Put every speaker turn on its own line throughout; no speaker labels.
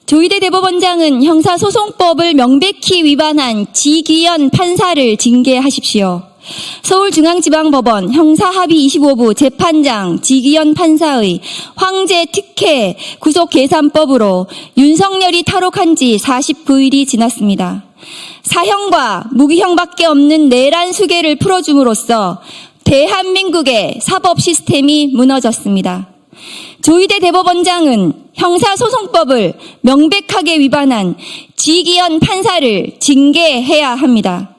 조희대 대법원장은 형사소송법을 명백히 위반한 지기현 판사를 징계하십시오. 서울중앙지방법원 형사합의 25부 재판장 지기현 판사의 황제 특혜 구속계산법으로 윤석열이 탈옥한 지 49일이 지났습니다. 사형과 무기형밖에 없는 내란 수계를 풀어줌으로써 대한민국의 사법 시스템이 무너졌습니다. 조희대 대법원장은 형사소송법을 명백하게 위반한 지기현 판사를 징계해야 합니다.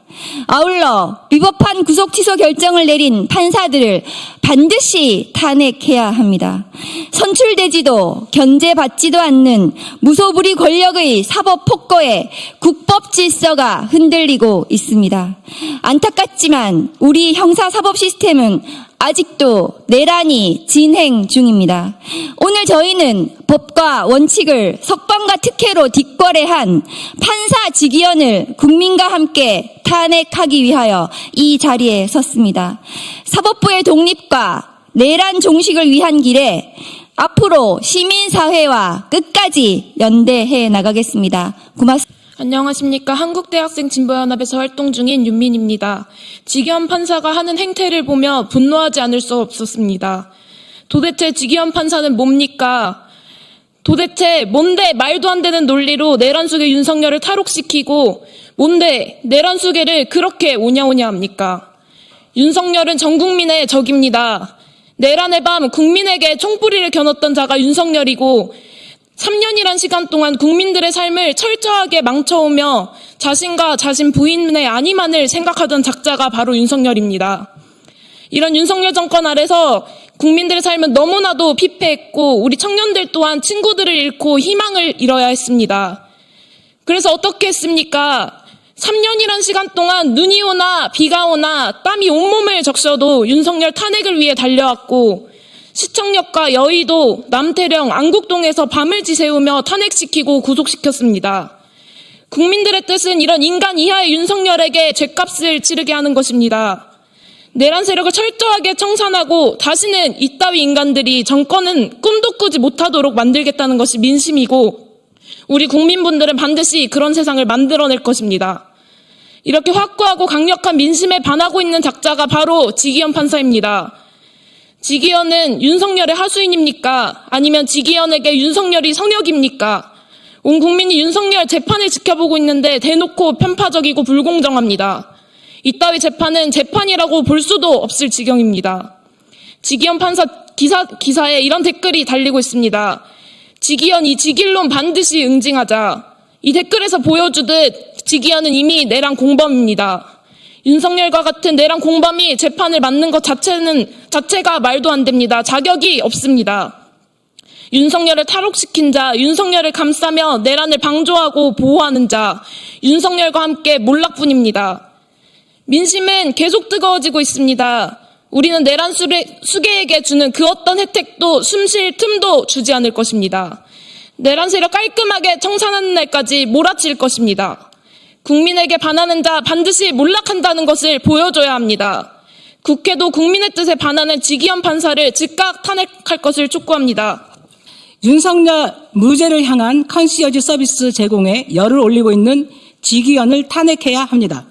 아울러 위법한 구속 취소 결정을 내린 판사들을 반드시 탄핵해야 합니다. 선출되지도 견제받지도 않는 무소불위 권력의 사법 폭거에 국법 질서가 흔들리고 있습니다. 안타깝지만 우리 형사사법 시스템은 아직도 내란이 진행 중입니다. 오늘 저희는 법과 원칙을 석방과 특혜로 뒷거래한 판사 지기현을 국민과 함께 탄핵하기 위하여 이 자리에 섰습니다. 사법부의 독립과 내란 종식을 위한 길에 앞으로 시민사회와 끝까지 연대해 나가겠습니다. 고맙습니다.
안녕하십니까. 한국대학생진보연합에서 활동 중인 윤민입니다. 지기현 판사가 하는 행태를 보며 분노하지 않을 수 없었습니다. 도대체 지기현 판사는 뭡니까? 도대체 뭔데 말도 안 되는 논리로 내란수계 윤석열을 탈옥시키고 뭔데 내란수계를 그렇게 오냐오냐 합니까? 윤석열은 전 국민의 적입니다. 내란의 밤 국민에게 총뿌리를 겨눴던 자가 윤석열이고 3년이란 시간 동안 국민들의 삶을 철저하게 망쳐오며 자신과 자신 부인의 안위만을 생각하던 작자가 바로 윤석열입니다. 이런 윤석열 정권 아래서 국민들의 삶은 너무나도 피폐했고 우리 청년들 또한 친구들을 잃고 희망을 잃어야 했습니다. 그래서 어떻게 했습니까? 3년이란 시간 동안 눈이 오나 비가 오나 땀이 온몸을 적셔도 윤석열 탄핵을 위해 달려왔고 시청역과 여의도, 남태령, 안국동에서 밤을 지새우며 탄핵시키고 구속시켰습니다. 국민들의 뜻은 이런 인간 이하의 윤석열에게 죗값을 치르게 하는 것입니다. 내란 세력을 철저하게 청산하고 다시는 이따위 인간들이 정권은 꿈도 꾸지 못하도록 만들겠다는 것이 민심이고 우리 국민분들은 반드시 그런 세상을 만들어낼 것입니다. 이렇게 확고하고 강력한 민심에 반하고 있는 작자가 바로 지기현 판사입니다. 지기현은 윤석열의 하수인입니까? 아니면 지기현에게 윤석열이 성역입니까? 온 국민이 윤석열 재판을 지켜보고 있는데 대놓고 편파적이고 불공정합니다. 이따위 재판은 재판이라고 볼 수도 없을 지경입니다. 지기현 판사 기사에 이런 댓글이 달리고 있습니다. 지기현 이 지길론 반드시 응징하자. 이 댓글에서 보여주듯 지기현은 이미 내란 공범입니다. 윤석열과 같은 내란 공범이 재판을 맡는 것 자체가 말도 안 됩니다. 자격이 없습니다. 윤석열을 탈옥시킨 자, 윤석열을 감싸며 내란을 방조하고 보호하는 자, 윤석열과 함께 몰락뿐입니다. 민심은 계속 뜨거워지고 있습니다. 우리는 내란 수계에게 주는 그 어떤 혜택도 숨쉴 틈도 주지 않을 것입니다. 내란 세력 깔끔하게 청산하는 날까지 몰아칠 것입니다. 국민에게 반하는 자 반드시 몰락한다는 것을 보여줘야 합니다. 국회도 국민의 뜻에 반하는 지기현 판사를 즉각 탄핵할 것을 촉구합니다.
윤석열 무죄를 향한 컨시어지 서비스 제공에 열을 올리고 있는 지기현을 탄핵해야 합니다.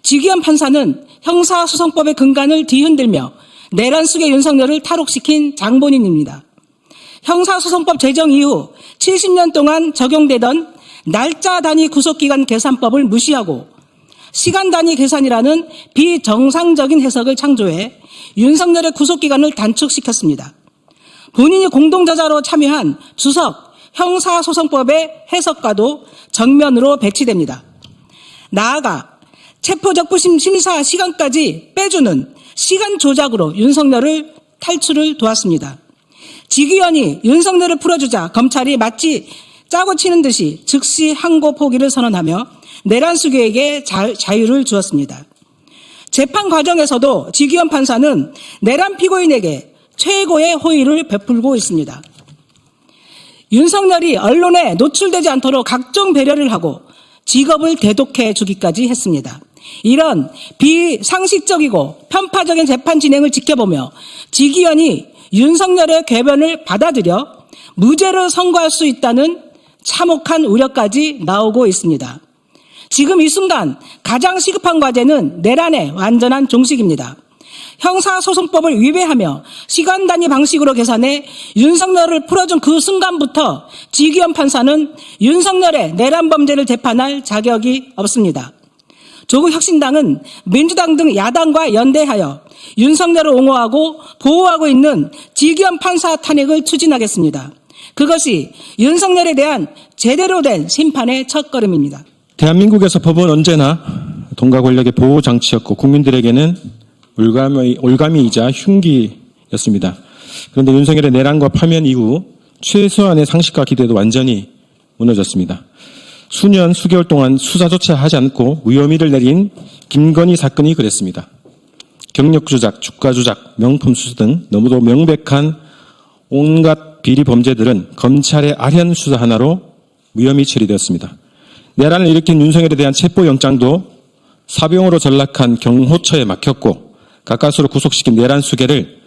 지기현 판사는 형사소송법의 근간을 뒤흔들며 내란 속의 윤석열을 탈옥시킨 장본인입니다. 형사소송법 제정 이후 70년 동안 적용되던 날짜 단위 구속기간 계산법을 무시하고 시간 단위 계산이라는 비정상적인 해석을 창조해 윤석열의 구속기간을 단축시켰습니다. 본인이 공동저자로 참여한 주석 형사소송법의 해석과도 정면으로 배치됩니다. 나아가 체포적부심 심사 시간까지 빼주는 시간 조작으로 윤석열을 탈출을 도왔습니다. 지기현이 윤석열을 풀어주자 검찰이 마치 짜고 치는 듯이 즉시 항고 포기를 선언하며 내란 수계에게 자유를 주었습니다. 재판 과정에서도 지기현 판사는 내란 피고인에게 최고의 호의를 베풀고 있습니다. 윤석열이 언론에 노출되지 않도록 각종 배려를 하고 직업을 대독해 주기까지 했습니다. 이런 비상식적이고 편파적인 재판 진행을 지켜보며 지기현이 윤석열의 궤변을 받아들여 무죄를 선고할 수 있다는 참혹한 우려까지 나오고 있습니다. 지금 이 순간 가장 시급한 과제는 내란의 완전한 종식입니다. 형사소송법을 위배하며 시간 단위 방식으로 계산해 윤석열을 풀어준 그 순간부터 지기현 판사는 윤석열의 내란 범죄를 재판할 자격이 없습니다. 조국 혁신당은 민주당 등 야당과 연대하여 윤석열을 옹호하고 보호하고 있는 지기현 판사 탄핵을 추진하겠습니다. 그것이 윤석열에 대한 제대로 된 심판의 첫걸음입니다.
대한민국에서 법은 언제나 돈과 권력의 보호 장치였고 국민들에게는 올가미이자 흉기였습니다. 그런데 윤석열의 내란과 파면 이후 최소한의 상식과 기대도 완전히 무너졌습니다. 수년, 수개월 동안 수사조차 하지 않고 무혐의를 내린 김건희 사건이 그랬습니다. 경력 조작, 주가 조작, 명품 수수 등 너무도 명백한 온갖 비리 범죄들은 검찰의 아련 수사 하나로 무혐의 처리되었습니다. 내란을 일으킨 윤석열에 대한 체포영장도 사병으로 전락한 경호처에 막혔고 가까스로 구속시킨 내란 수괴를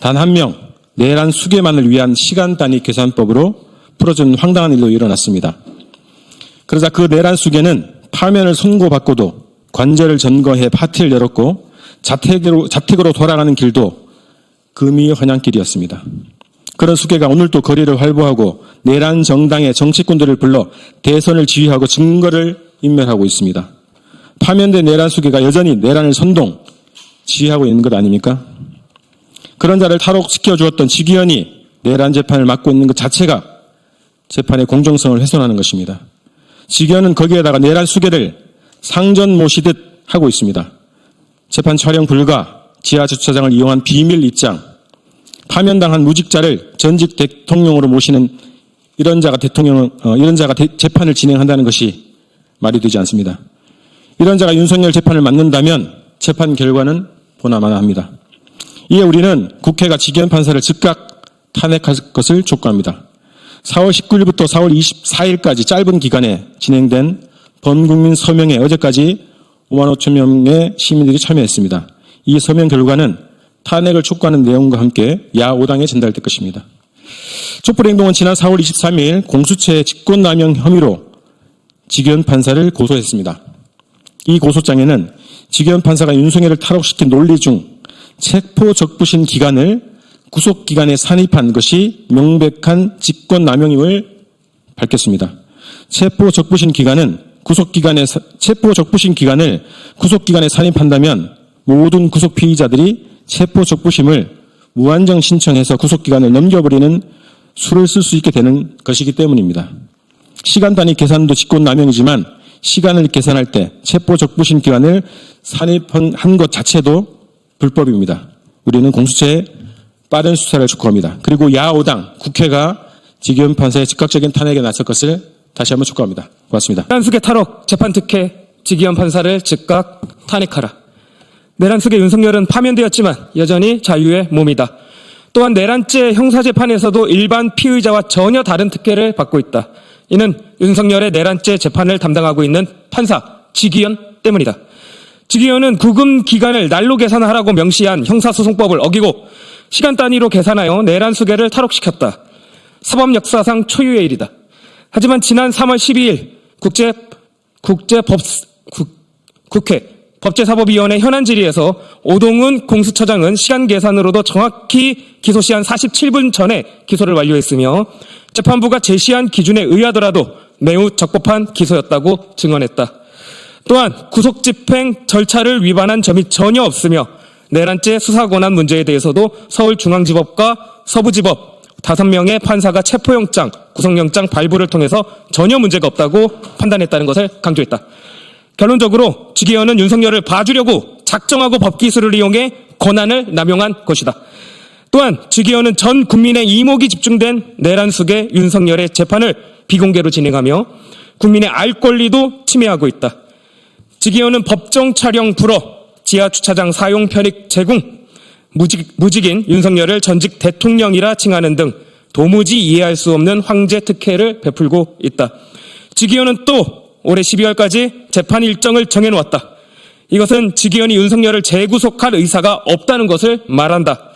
단 한 명 내란 수괴만을 위한 시간 단위 계산법으로 풀어준 황당한 일로 일어났습니다. 그러자 그 내란 수괴는 파면을 선고받고도 관절을 점거해 파티를 열었고 자택으로 돌아가는 길도 금이 환향길이었습니다. 그런 수괴가 오늘 또 거리를 활보하고 내란 정당의 정치꾼들을 불러 대선을 지휘하고 증거를 인멸하고 있습니다. 파면된 내란 수괴가 여전히 내란을 선동, 지휘하고 있는 것 아닙니까? 그런 자를 탈옥시켜 주었던 지기현이 내란 재판을 맡고 있는 것 자체가 재판의 공정성을 훼손하는 것입니다. 지기현은 거기에다가 내란 수괴를 상전 모시듯 하고 있습니다. 재판 촬영 불가, 지하 주차장을 이용한 비밀 입장, 파면당한 무직자를 전직 대통령으로 모시는 이런 자가 재판을 진행한다는 것이 말이 되지 않습니다. 이런 자가 윤석열 재판을 맡는다면 재판 결과는 보나마나합니다. 이에 우리는 국회가 지기현 판사를 즉각 탄핵할 것을 촉구합니다. 4월 19일부터 4월 24일까지 짧은 기간에 진행된 범국민 서명에 어제까지 5만 5천 명의 시민들이 참여했습니다. 이 서명 결과는 탄핵을 촉구하는 내용과 함께 야5당에 전달될 것입니다. 촛불행동은 지난 4월 23일 공수처의 직권남용 혐의로 지기현 판사를 고소했습니다. 이 고소장에는 지기현 판사가 윤석열을 탈옥시킨 논리 중 체포 적부심 기간을 구속기간에 산입한 것이 명백한 직권남용임을 밝혔습니다. 체포 적부심 기간을 구속기간에 산입한다면 모든 구속 피의자들이 체포 적부심을 무한정 신청해서 구속기간을 넘겨버리는 수를 쓸 수 있게 되는 것이기 때문입니다. 시간 단위 계산도 직권남용이지만 시간을 계산할 때 체포 적부심 기간을 산입한 것 자체도 불법입니다. 우리는 공수처의 빠른 수사를 촉구합니다. 그리고 야5당 국회가 지기현 판사의 즉각적인 탄핵에 나설 것을 다시 한번 촉구합니다. 고맙습니다.
내란수계 탈옥 재판 특혜 지기현 판사를 즉각 탄핵하라. 내란수계 윤석열은 파면되었지만 여전히 자유의 몸이다. 또한 내란죄 형사재판에서도 일반 피의자와 전혀 다른 특혜를 받고 있다. 이는 윤석열의 내란죄 재판을 담당하고 있는 판사 지기현 때문이다. 지기현은 구금 기간을 날로 계산하라고 명시한 형사소송법을 어기고 시간 단위로 계산하여 내란수계를 탈옥시켰다. 사법 역사상 초유의 일이다. 하지만 지난 3월 12일 국회 법제사법위원회 현안 질의에서 오동훈 공수처장은 시간 계산으로도 정확히 기소 시한 47분 전에 기소를 완료했으며 재판부가 제시한 기준에 의하더라도 매우 적법한 기소였다고 증언했다. 또한 구속집행 절차를 위반한 점이 전혀 없으며 내란죄 수사권한 문제에 대해서도 서울중앙지법과 서부지법 5명의 판사가 체포영장, 구속영장 발부를 통해서 전혀 문제가 없다고 판단했다는 것을 강조했다. 결론적으로 지기현은 윤석열을 봐주려고 작정하고 법기술을 이용해 권한을 남용한 것이다. 또한 지기현은 전 국민의 이목이 집중된 내란수계 윤석열의 재판을 비공개로 진행하며 국민의 알 권리도 침해하고 있다. 지기현은 법정 촬영 불허, 지하 주차장 사용 편익 제공, 무직인 윤석열을 전직 대통령이라 칭하는 등 도무지 이해할 수 없는 황제 특혜를 베풀고 있다. 지기현은 또 올해 12월까지 재판 일정을 정해놓았다. 이것은 지기현이 윤석열을 재구속할 의사가 없다는 것을 말한다.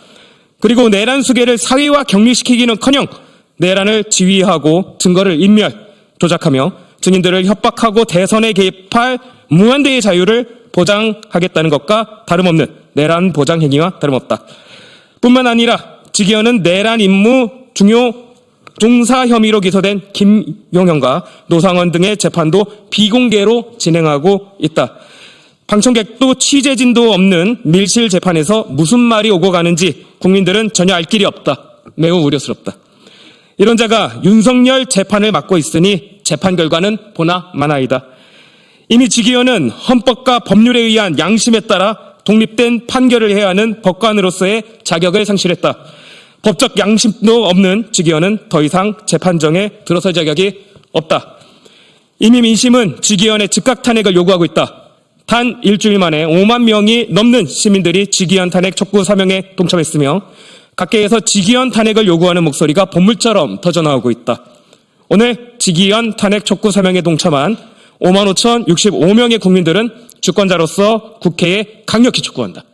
그리고 내란 수계를 사회화 격리시키기는커녕 내란을 지휘하고 증거를 인멸, 조작하며 증인들을 협박하고 대선에 개입할 무한대의 자유를 보장하겠다는 것과 다름없는 내란 보장 행위와 다름없다. 뿐만 아니라 직위원은 내란 임무 중요 종사 혐의로 기소된 김용현과 노상원 등의 재판도 비공개로 진행하고 있다. 방청객도 취재진도 없는 밀실 재판에서 무슨 말이 오고 가는지 국민들은 전혀 알 길이 없다. 매우 우려스럽다. 이런 자가 윤석열 재판을 맡고 있으니 재판 결과는 보나 마나이다. 이미 직위원은 헌법과 법률에 의한 양심에 따라 독립된 판결을 해야 하는 법관으로서의 자격을 상실했다. 법적 양심도 없는 직위원은 더 이상 재판정에 들어설 자격이 없다. 이미 민심은 직위원의 즉각 탄핵을 요구하고 있다. 단 일주일 만에 5만 명이 넘는 시민들이 직위원 탄핵 촉구 사명에 동참했으며 각계에서 직위원 탄핵을 요구하는 목소리가 본물처럼 터져나오고 있다. 오늘 직위원 탄핵 촉구 사명에 동참한 55,065명의 국민들은 주권자로서 국회에 강력히 촉구한다.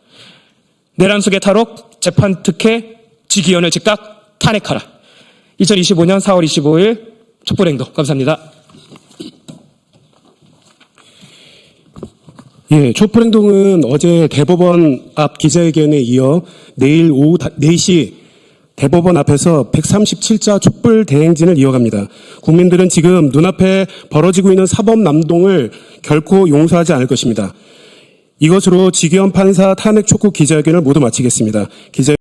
내란 속의 탈옥, 재판 특혜, 직위원을 즉각 탄핵하라. 2025년 4월 25일 촛불행동 감사합니다.
예, 촛불행동은 어제 대법원 앞 기자회견에 이어 내일 오후 4시 대법원 앞에서 137자 촛불 대행진을 이어갑니다. 국민들은 지금 눈앞에 벌어지고 있는 사법남동을 결코 용서하지 않을 것입니다. 이것으로 직위원 판사 탄핵 촉구 기자회견을 모두 마치겠습니다.